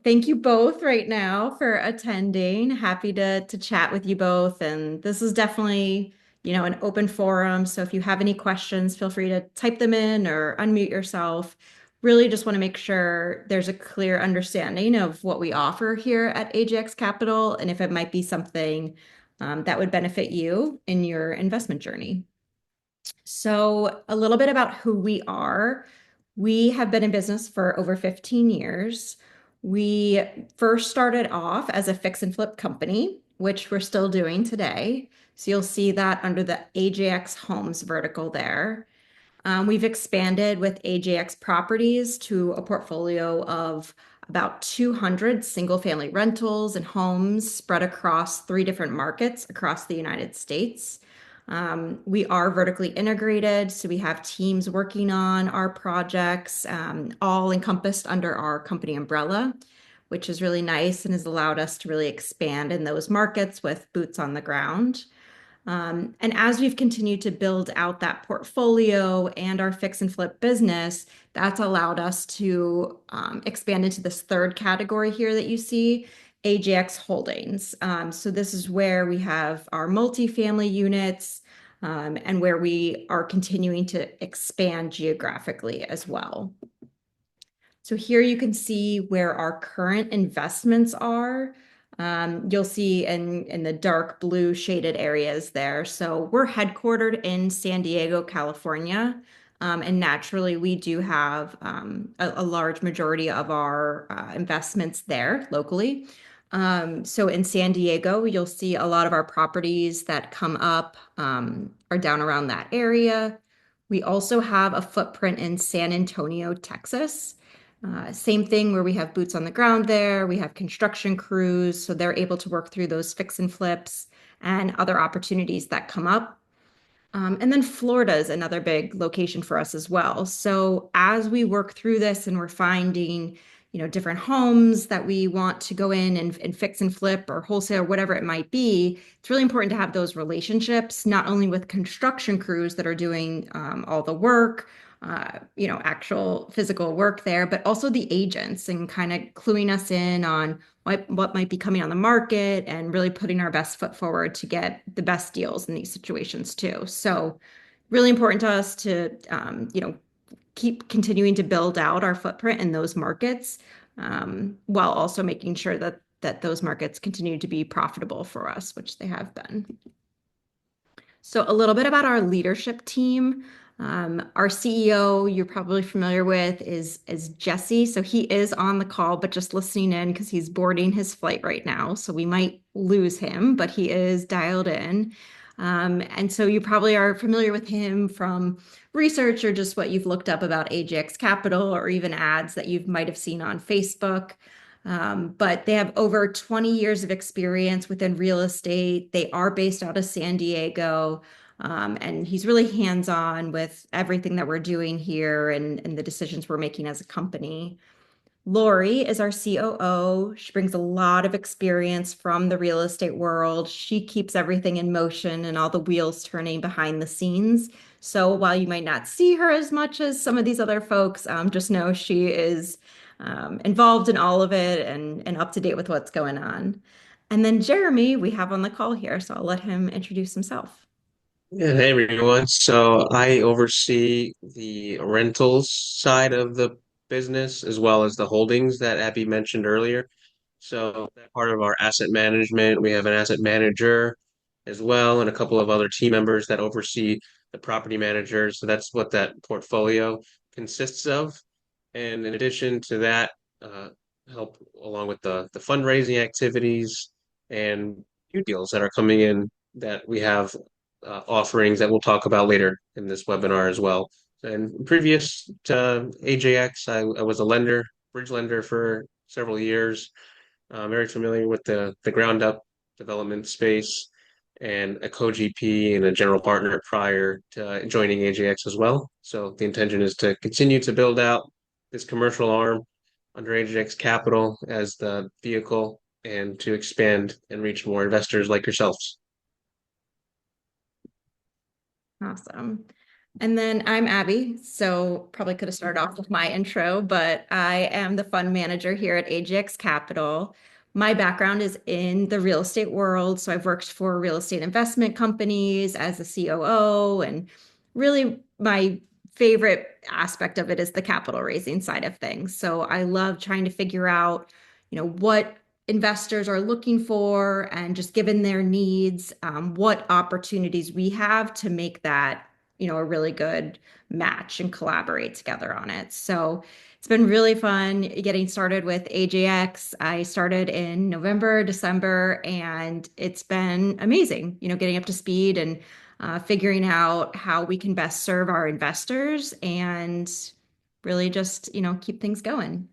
Thank you both right now for attending. Happy to chat with you both. And this is definitely, an open forum. So if you have any questions, feel free to type them in or unmute yourself. Really just want to make sure there's a clear understanding of what we offer here at AJX Capital and if it might be something that would benefit you in your investment journey. So, a little bit about who we are. We have been in business for over 15 years. We first started off as a fix and flip company, which we're still doing today. So, you'll see that under the AJX Homes vertical there. We've expanded with AJX Properties to a portfolio of about 200 single-family rentals and homes spread across three different markets across the United States. We are vertically integrated, so we have teams working on our projects, all encompassed under our company umbrella, which is really nice and has allowed us to really expand in those markets with boots on the ground. And as we've continued to build out that portfolio and our fix and flip business, that's allowed us to expand into this third category here that you see, AJX Holdings. So this is where we have our multifamily units and where we are continuing to expand geographically as well. So here you can see where our current investments are. You'll see in the dark blue shaded areas there. So we're headquartered in San Diego, California. And naturally, we do have a large majority of our investments there locally. So in San Diego, you'll see a lot of our properties that come up are down around that area. We also have a footprint in San Antonio, Texas. Same thing where we have boots on the ground there. We have construction crews, so they're able to work through those fix and flips and other opportunities that come up. And then Florida is another big location for us as well. So as we work through this and we're finding, different homes that we want to go in and fix and flip or wholesale or whatever it might be, it's really important to have those relationships, not only with construction crews that are doing all the work, actual physical work there, but also the agents and kind of cluing us in on what might be coming on the market and really putting our best foot forward to get the best deals in these situations too. So really important to us to, keep continuing to build out our footprint in those markets, while also making sure that those markets continue to be profitable for us, which they have been. So a little bit about our leadership team. Our CEO, you're probably familiar with, is Jesse. So he is on the call, but just listening in because he's boarding his flight right now. So we might lose him, but he is dialed in. And so you probably are familiar with him from research or just what you've looked up about AJX Capital or even ads that you might have seen on Facebook. But they have over 20 years of experience within real estate. They are based out of San Diego. And he's really hands-on with everything that we're doing here and the decisions we're making as a company. Lori is our COO. She brings a lot of experience from the real estate world. She keeps everything in motion and all the wheels turning behind the scenes. So while you might not see her as much as some of these other folks, just know she is involved in all of it and up to date with what's going on. And then Jeremy, we have on the call here, so I'll let him introduce himself. Yeah, hey everyone. So I oversee the rentals side of the business as well as the holdings that Abby mentioned earlier. So that part of our asset management, we have an asset manager as well and a couple of other team members that oversee the property managers. So that's what that portfolio consists of. And in addition to that, uh, help along with the fundraising activities and new deals that are coming in that we have offerings that we'll talk about later in this webinar as well. And previous to AJX, I was a lender, bridge lender for several years. Very familiar with the ground up development space and a co-GP and a general partner prior to joining AJX as well. So the intention is to continue to build out this commercial arm under AJX Capital as the vehicle and to expand and reach more investors like yourselves. Awesome. And then I'm Abby, so probably could have started off with my intro, but I am the fund manager here at AJX Capital. My background is in the real estate world, so I've worked for real estate investment companies as a COO, and really my favorite aspect of it is the capital raising side of things. So I love trying to figure out, what investors are looking for and just given their needs, what opportunities we have to make that a really good match and collaborate together on it. So it's been really fun getting started with AJX. I started in November, December, and it's been amazing, getting up to speed and figuring out how we can best serve our investors and really just, keep things going.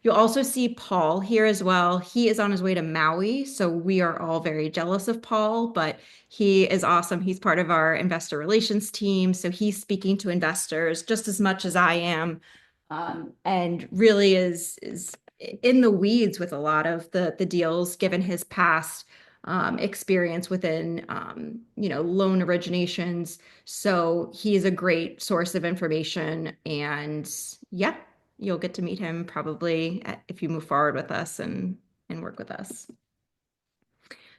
You'll also see Paul here as well. He is on his way to Maui, so we are all very jealous of Paul, but he is awesome. He's part of our investor relations team, so he's speaking to investors just as much as I am, and really is in the weeds with a lot of the deals, given his past experience within loan originations. So he's a great source of information, and yeah, you'll get to meet him probably if you move forward with us and work with us.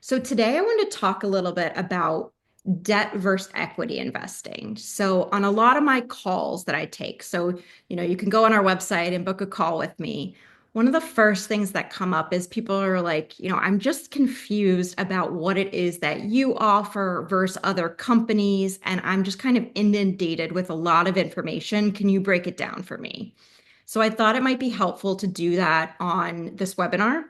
So today I want to talk a little bit about debt versus equity investing. So on a lot of my calls that I take, so you can go on our website and book a call with me. One of the first things that come up is people are like, I'm just confused about what it is that you offer versus other companies, and I'm just kind of inundated with a lot of information. Can you break it down for me? So I thought it might be helpful to do that on this webinar,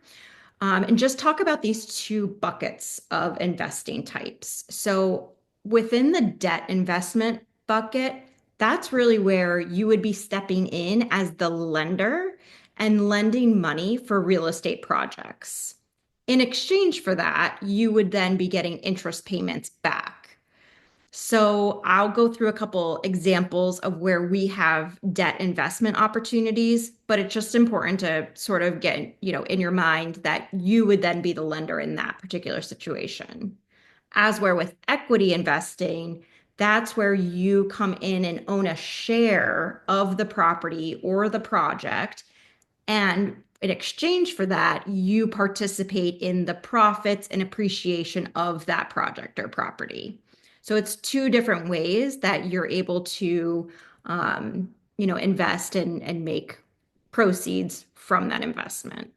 and just talk about these two buckets of investing types. So within the debt investment bucket, that's really where you would be stepping in as the lender and lending money for real estate projects. In exchange for that, you would then be getting interest payments back. So I'll go through a couple examples of where we have debt investment opportunities, but it's just important to sort of get, in your mind that you would then be the lender in that particular situation. As where with equity investing, that's where you come in and own a share of the property or the project, and in exchange for that, you participate in the profits and appreciation of that project or property. So it's two different ways that you're able to, invest and make proceeds from that investment.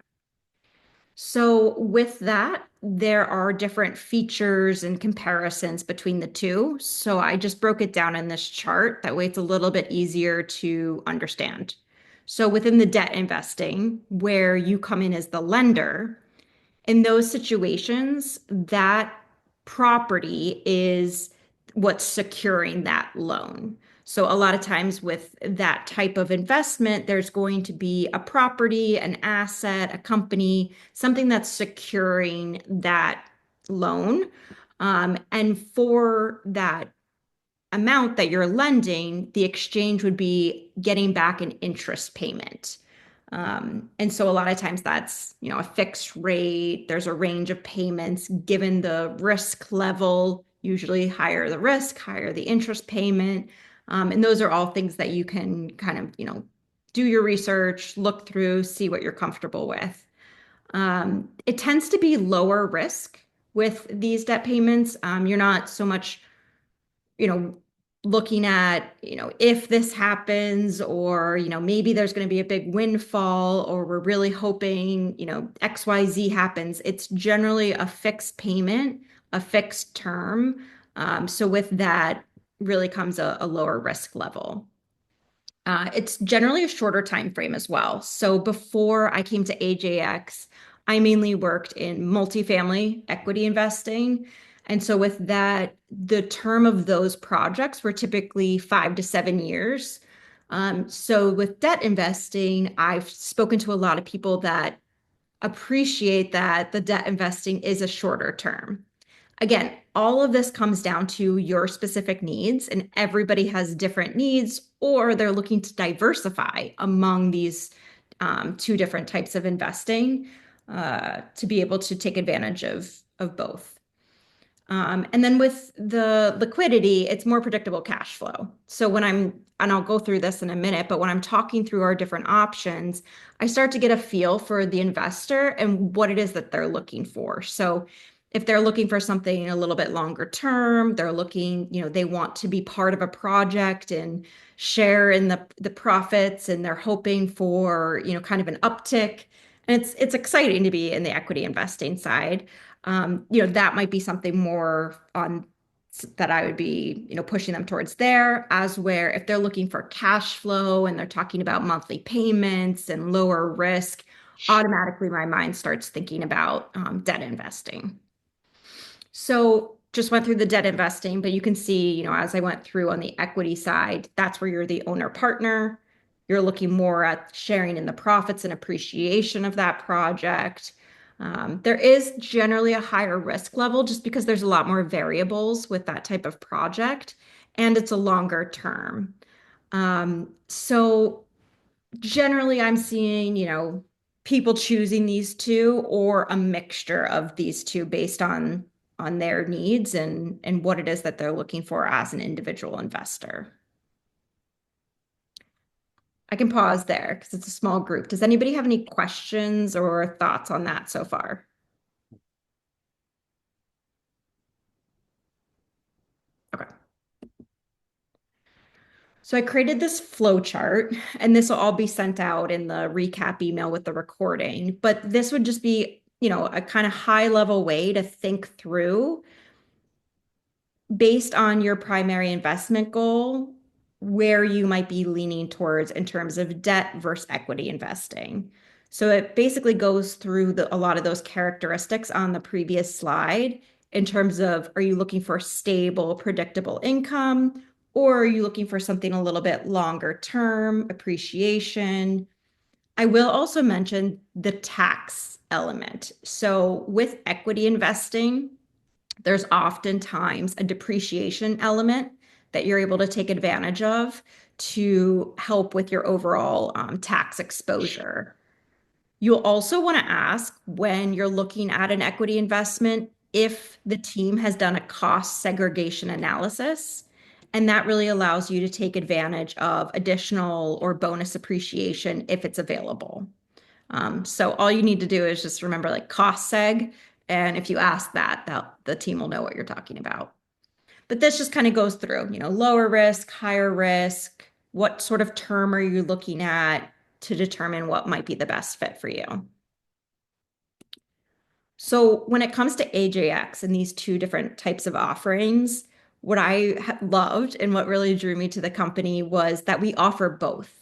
So with that, there are different features and comparisons between the two. So I just broke it down in this chart. That way it's a little bit easier to understand. So within the debt investing, where you come in as the lender, in those situations, that property is what's securing that loan. So a lot of times with that type of investment, there's going to be a property, an asset, a company, something that's securing that loan. And for that amount that you're lending, the exchange would be getting back an interest payment. And so a lot of times that's, a fixed rate. There's a range of payments given the risk level, usually higher the risk, higher the interest payment. And those are all things that you can kind of, do your research, look through, see what you're comfortable with. It tends to be lower risk with these debt payments. You're not so much you know, looking at, if this happens or, maybe there's going to be a big windfall or we're really hoping, XYZ happens. It's generally a fixed payment, a fixed term. So with that really comes a lower risk level. It's generally a shorter time frame as well. So before I came to AJX, I mainly worked in multifamily equity investing. And so with that, the term of those projects were typically 5 to 7 years. So with debt investing, I've spoken to a lot of people that appreciate that the debt investing is a shorter term. Again, all of this comes down to your specific needs, and everybody has different needs, or they're looking to diversify among these two different types of investing to be able to take advantage of both. And then with the liquidity, it's more predictable cash flow. So and I'll go through this in a minute, but when I'm talking through our different options, I start to get a feel for the investor and what it is that they're looking for. So if they're looking for something a little bit longer term, they're looking, they want to be part of a project and share in the profits, and they're hoping for, kind of an uptick. And it's exciting to be in the equity investing side. That might be something more on that I would be, pushing them towards there, as where if they're looking for cash flow and they're talking about monthly payments and lower risk, automatically my mind starts thinking about debt investing. So just went through the debt investing, but you can see, as I went through on the equity side, that's where you're the owner partner. You're looking more at sharing in the profits and appreciation of that project. There is generally a higher risk level just because there's a lot more variables with that type of project, and it's a longer term. So generally I'm seeing, people choosing these two or a mixture of these two based on their needs and what it is that they're looking for as an individual investor. I can pause there because it's a small group. Does anybody have any questions or thoughts on that so far? Okay. So I created this flow chart, and this will all be sent out in the recap email with the recording. But this would just be, a kind of high level way to think through based on your primary investment goal, where you might be leaning towards in terms of debt versus equity investing. So it basically goes through a lot of those characteristics on the previous slide in terms of, are you looking for stable, predictable income, or are you looking for something a little bit longer term, appreciation? I will also mention the tax element. So with equity investing, there's oftentimes a depreciation element that you're able to take advantage of to help with your overall tax exposure. You'll also want to ask when you're looking at an equity investment if the team has done a cost segregation analysis. And that really allows you to take advantage of additional or bonus appreciation if it's available. So all you need to do is just remember like cost seg. And if you ask that the team will know what you're talking about. But this just kind of goes through, lower risk, higher risk. What sort of term are you looking at to determine what might be the best fit for you? So when it comes to AJX and these two different types of offerings, what I loved and what really drew me to the company was that we offer both.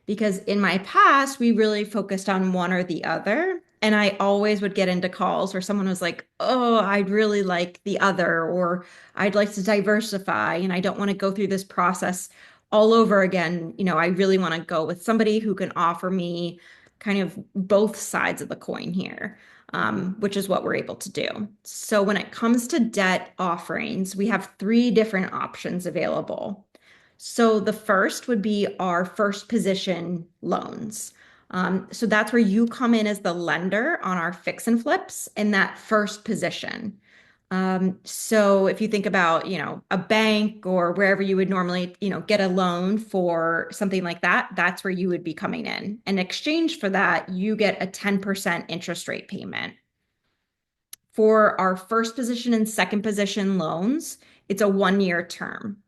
Because in my past, we really focused on one or the other. And I always would get into calls where someone was like, oh, I'd really like the other, or I'd like to diversify, and I don't want to go through this process all over again. I really want to go with somebody who can offer me kind of both sides of the coin here, which is what we're able to do. So when it comes to debt offerings, we have three different options available. So the first would be our first position loans. So that's where you come in as the lender on our fix and flips in that first position. So if you think about, a bank or wherever you would normally, get a loan for something like that, that's where you would be coming in. In exchange for that, you get a 10% interest rate payment. For our first position and second position loans, it's a 1 year term.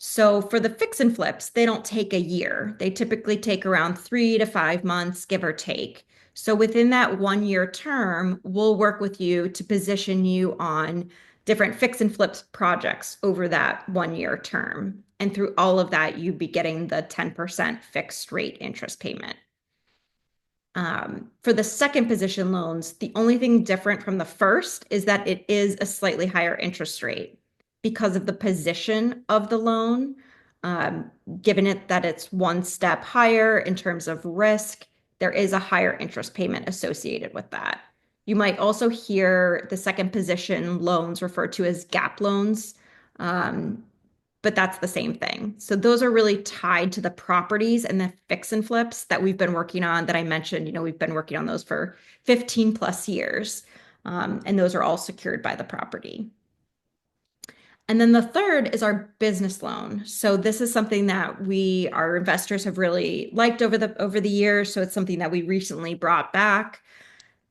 So for the fix and flips, they don't take a year. They typically take around 3 to 5 months, give or take. So within that 1 year term, we'll work with you to position you on different fix and flips projects over that 1 year term. And through all of that, you'd be getting the 10% fixed rate interest payment. For the second position loans, the only thing different from the first is that it is a slightly higher interest rate because of the position of the loan. Um, Given it that it's one step higher in terms of risk, there is a higher interest payment associated with that. You might also hear the second position loans referred to as gap loans. Um, but that's the same thing. So those are really tied to the properties and the fix and flips that we've been working on that I mentioned. We've been working on those for 15 plus years. And those are all secured by the property. And then the third is our business loan. So this is something that our investors have really liked over the years. So it's something that we recently brought back.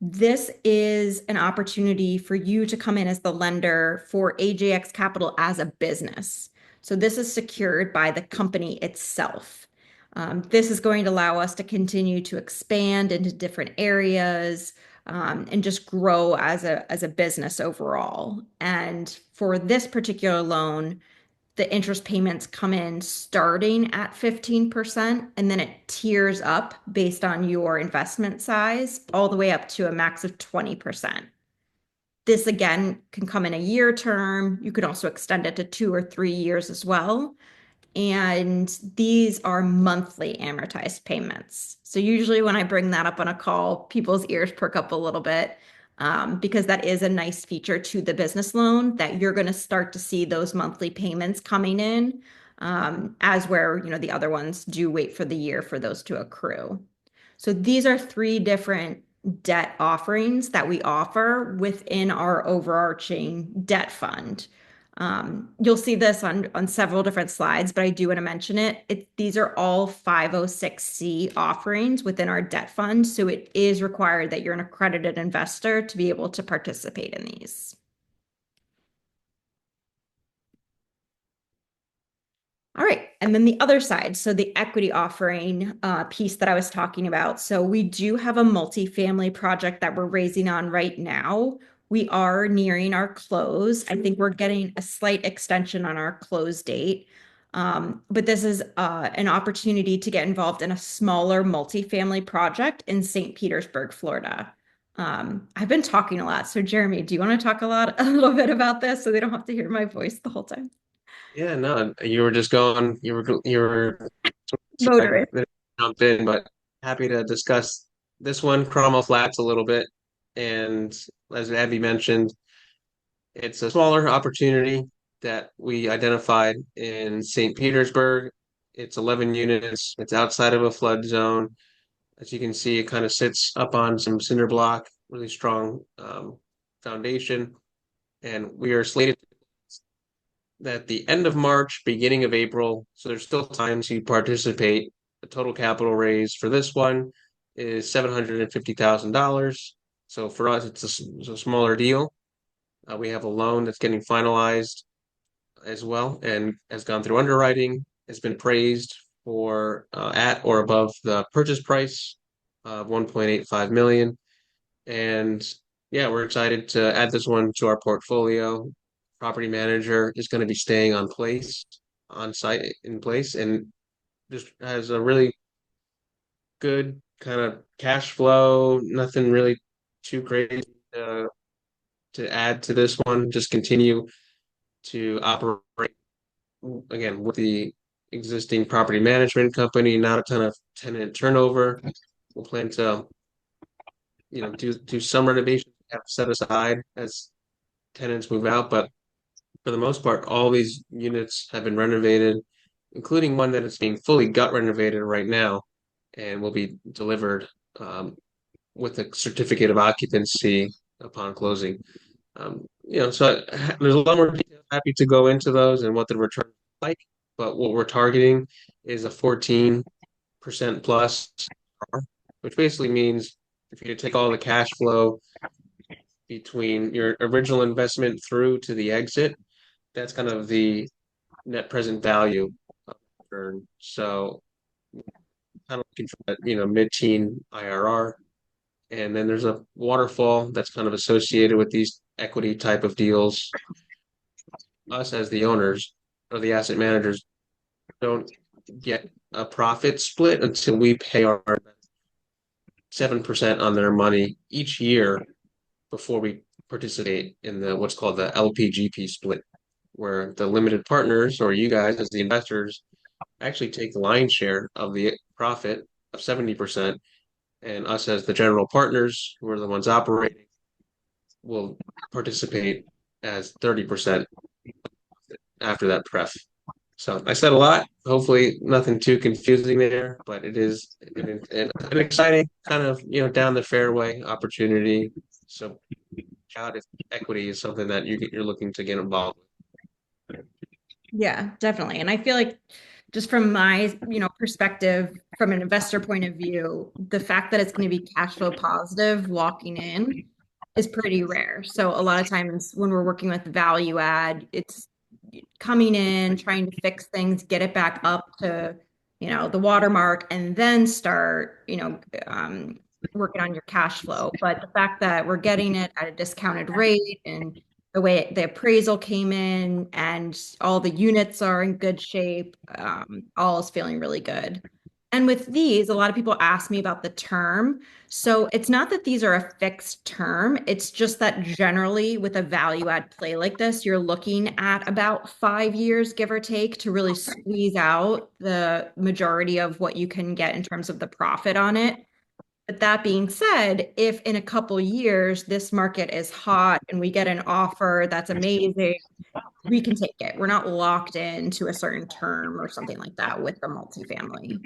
This is an opportunity for you to come in as the lender for AJX Capital as a business. So this is secured by the company itself. This is going to allow us to continue to expand into different areas, and just grow as a business overall. And for this particular loan, the interest payments come in starting at 15%, and then it tiers up based on your investment size, all the way up to a max of 20%. This again can come in a year term. You could also extend it to 2 or 3 years as well. And these are monthly amortized payments. So usually when I bring that up on a call, people's ears perk up a little bit, because that is a nice feature to the business loan that you're going to start to see those monthly payments coming in, as where, the other ones do wait for the year for those to accrue. So these are three different debt offerings that we offer within our overarching debt fund. You'll see this on several different slides, but I do want to mention it. These are all 506C offerings within our debt fund, so it is required that you're an accredited investor to be able to participate in these. All right. And then the other side, so the equity offering piece that I was talking about. So we do have a multifamily project that we're raising on right now. We are nearing our close. I think we're getting a slight extension on our close date. But this is an opportunity to get involved in a smaller multifamily project in St. Petersburg, Florida. I've been talking a lot. So Jeremy, do you want to talk a little bit about this so they don't have to hear my voice the whole time? Yeah, no, you were just going, you were I Motorist. jumped in, but happy to discuss this one, Cromwell Flats, a little bit. And as Abby mentioned, it's a smaller opportunity that we identified in St. Petersburg. It's 11 units. It's outside of a flood zone. As you can see, it kind of sits up on some cinder block, really strong foundation. And we are slated at the end of March, beginning of April. So there's still time to participate. The total capital raise for this one is $750,000. So for us, it's a smaller deal. We have a loan that's getting finalized as well and has gone through underwriting, has been appraised for at or above the purchase price of 1.85 million. And yeah, we're excited to add this one to our portfolio. Property manager is going to be staying on site in place, and just has a really good kind of cash flow. Nothing really too crazy to add to this one. Just continue to operate again with the existing property management company. Not a ton of tenant turnover. We'll plan to do some renovations have set aside as tenants move out, but for the most part, all these units have been renovated, including one that is being fully gut renovated right now and will be delivered with a certificate of occupancy upon closing. So there's a lot more detail. Happy to go into those and what the return is like, but what we're targeting is a 14% plus, which basically means if you take all the cash flow between your original investment through to the exit, that's kind of the net present value of return. So kind of looking for that, mid-teen IRR. And then there's a waterfall that's kind of associated with these equity type of deals. Us as the owners or the asset managers don't get a profit split until we pay our 7% on their money each year before we participate in the what's called the LPGP split, where the limited partners or you guys as the investors actually take the lion's share of the profit of 70%, and us as the general partners, who are the ones operating, will participate as 30% after that pref. So I said a lot. Hopefully, nothing too confusing there, but it is an exciting kind of down the fairway opportunity. So, out if equity is something that you're looking to get involved with. Yeah, definitely. And I feel like just from my, perspective, from an investor point of view, the fact that it's going to be cash flow positive walking in is pretty rare. So a lot of times when we're working with value add, it's coming in, trying to fix things, get it back up to, the watermark, and then start, working on your cash flow. But the fact that we're getting it at a discounted rate and the way the appraisal came in and all the units are in good shape, all is feeling really good. And with these, a lot of people ask me about the term. So it's not that these are a fixed term. It's just that generally with a value add play like this, you're looking at about 5 years, give or take, to really squeeze out the majority of what you can get in terms of the profit on it. But that being said, if in a couple years this market is hot and we get an offer that's amazing, we can take it. We're not locked into a certain term or something like that with the multifamily.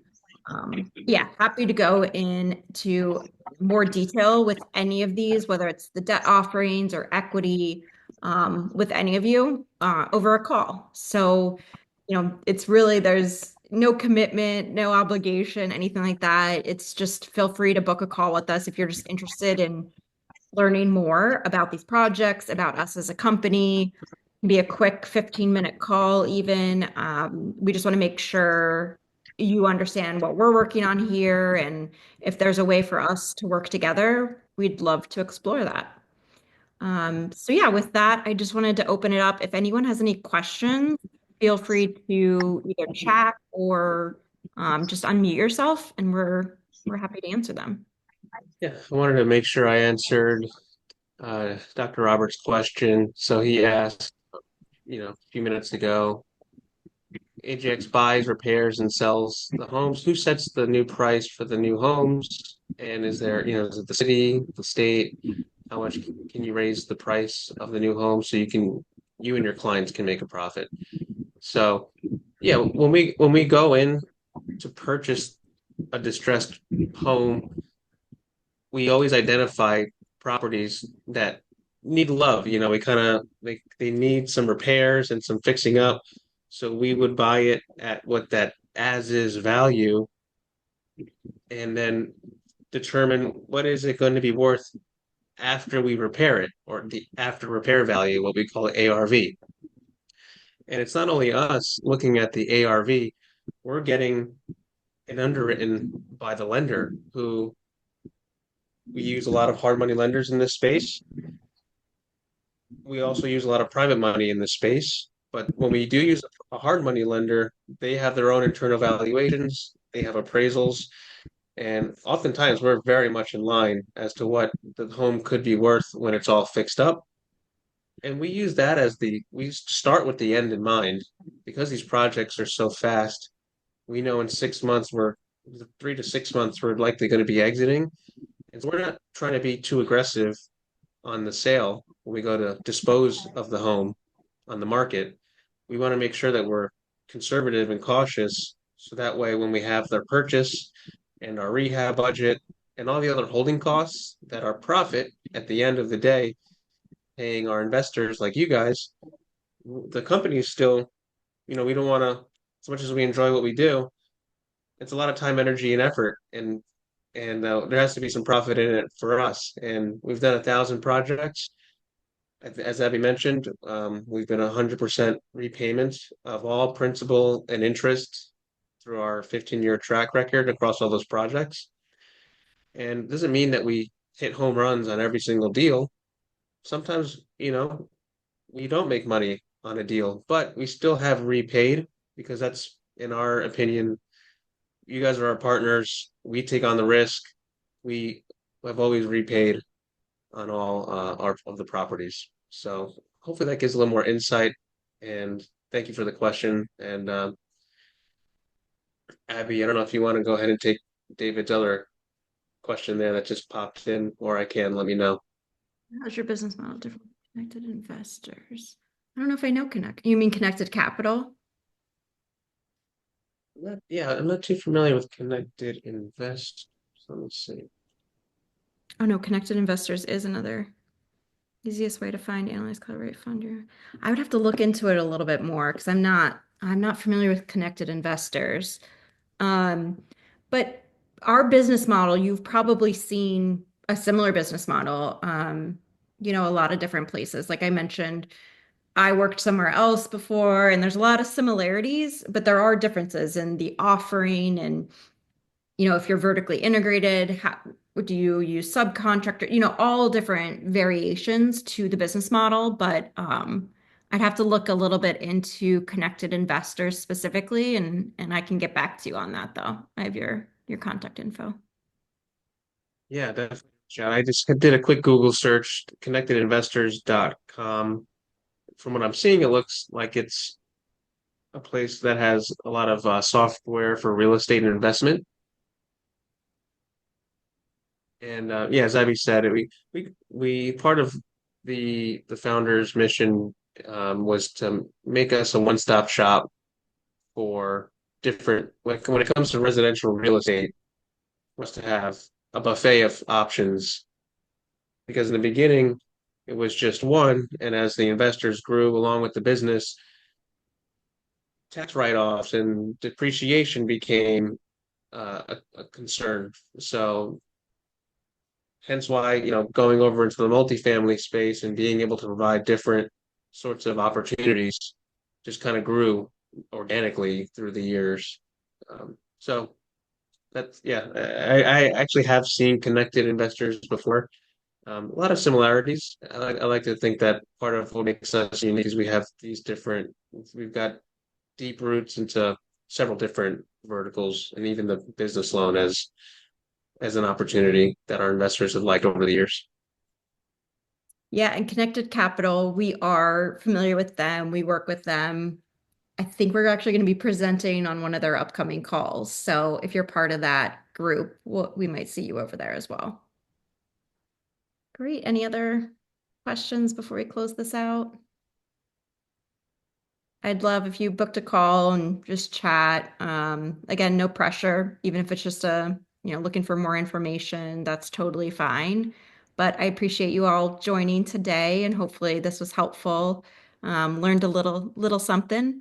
Yeah, happy to go into more detail with any of these, whether it's the debt offerings or equity, with any of you over a call. So, it's really, there's no commitment, no obligation, anything like that. It's just feel free to book a call with us if you're just interested in learning more about these projects, about us as a company. Be a quick 15-minute call, even. We just want to make sure you understand what we're working on here. And if there's a way for us to work together, we'd love to explore that. So, yeah, with that, I just wanted to open it up. If anyone has any questions, feel free to either chat or just unmute yourself, and we're happy to answer them. Yeah, I wanted to make sure I answered Dr. Roberts' question. So he asked, a few minutes ago, AJX buys, repairs, and sells the homes. Who sets the new price for the new homes? And is there, is it the city, the state? How much can you raise the price of the new home so you and your clients can make a profit? So, yeah, when we go in to purchase a distressed home, we always identify properties that need love. We kind of they need some repairs and some fixing up. So we would buy it at what that as is value and then determine what is it going to be worth after we repair it, or the after repair value, what we call ARV. And it's not only us looking at the ARV, we're getting it underwritten by the lender who we use a lot of hard money lenders in this space. We also use a lot of private money in this space. But when we do use a hard money lender, they have their own internal valuations, they have appraisals, and oftentimes we're very much in line as to what the home could be worth when it's all fixed up. And we use that as we start with the end in mind because these projects are so fast. We know in 6 months, 3 to 6 months, we're likely going to be exiting. And so we're not trying to be too aggressive on the sale when we go to dispose of the home on the market. We want to make sure that we're conservative and cautious so that way when we have their purchase and our rehab budget and all the other holding costs, that our profit at the end of the day, paying our investors like you guys, the company is still, we don't want to, as much as we enjoy what we do, it's a lot of time, energy, and effort, and there has to be some profit in it for us. And we've done 1,000 projects. As Abby mentioned, we've been 100% repayment of all principal and interest through our 15-year track record across all those projects. And it doesn't mean that we hit home runs on every single deal. Sometimes, we don't make money on a deal, but we still have repaid because that's, in our opinion, you guys are our partners. We take on the risk. We have always repaid on all our of the properties. So hopefully that gives a little more insight. And thank you for the question. And Abby, I don't know if you want to go ahead and take David's other question there that just popped in, or I can let me know. How's your business model different from connected investors? I don't know if I know connect. You mean connected capital? Yeah, I'm not too familiar with connected invest. Let me see. Oh no, connected investors is another. Easiest way to find, analyze, collaborate, fund your. I would have to look into it a little bit more because I'm not familiar with connected investors. Um, but our business model, you've probably seen a similar business model, a lot of different places. Like I mentioned, I worked somewhere else before, and there's a lot of similarities, but there are differences in the offering and if you're vertically integrated, how do you use subcontractor, all different variations to the business model. But I'd have to look a little bit into connected investors specifically, and I can get back to you on that though. I have your contact info. Yeah, definitely. John. I just did a quick Google search, connectedinvestors.com. From what I'm seeing, it looks like it's a place that has a lot of software for real estate and investment. And yeah, as Abby said, we part of the founder's mission was to make us a one-stop shop for different, like when it comes to residential real estate, was to have a buffet of options. Because in the beginning, it was just one, and as the investors grew along with the business, tax write-offs and depreciation became a concern. So hence why, going over into the multifamily space and being able to provide different sorts of opportunities just kind of grew organically through the years. So that's, yeah, I actually have seen connected investors before. A lot of similarities. I like to think that part of what makes us unique is we've got deep roots into several different verticals and even the business loan as an opportunity that our investors have liked over the years. Yeah, and Connected Capital, we are familiar with them. We work with them. I think we're actually going to be presenting on one of their upcoming calls. So if you're part of that group, we might see you over there as well. Great. Any other questions before we close this out? I'd love if you booked a call and just chat. Again, no pressure, even if it's just looking for more information, that's totally fine. But I appreciate you all joining today, and hopefully this was helpful. Learned a little something.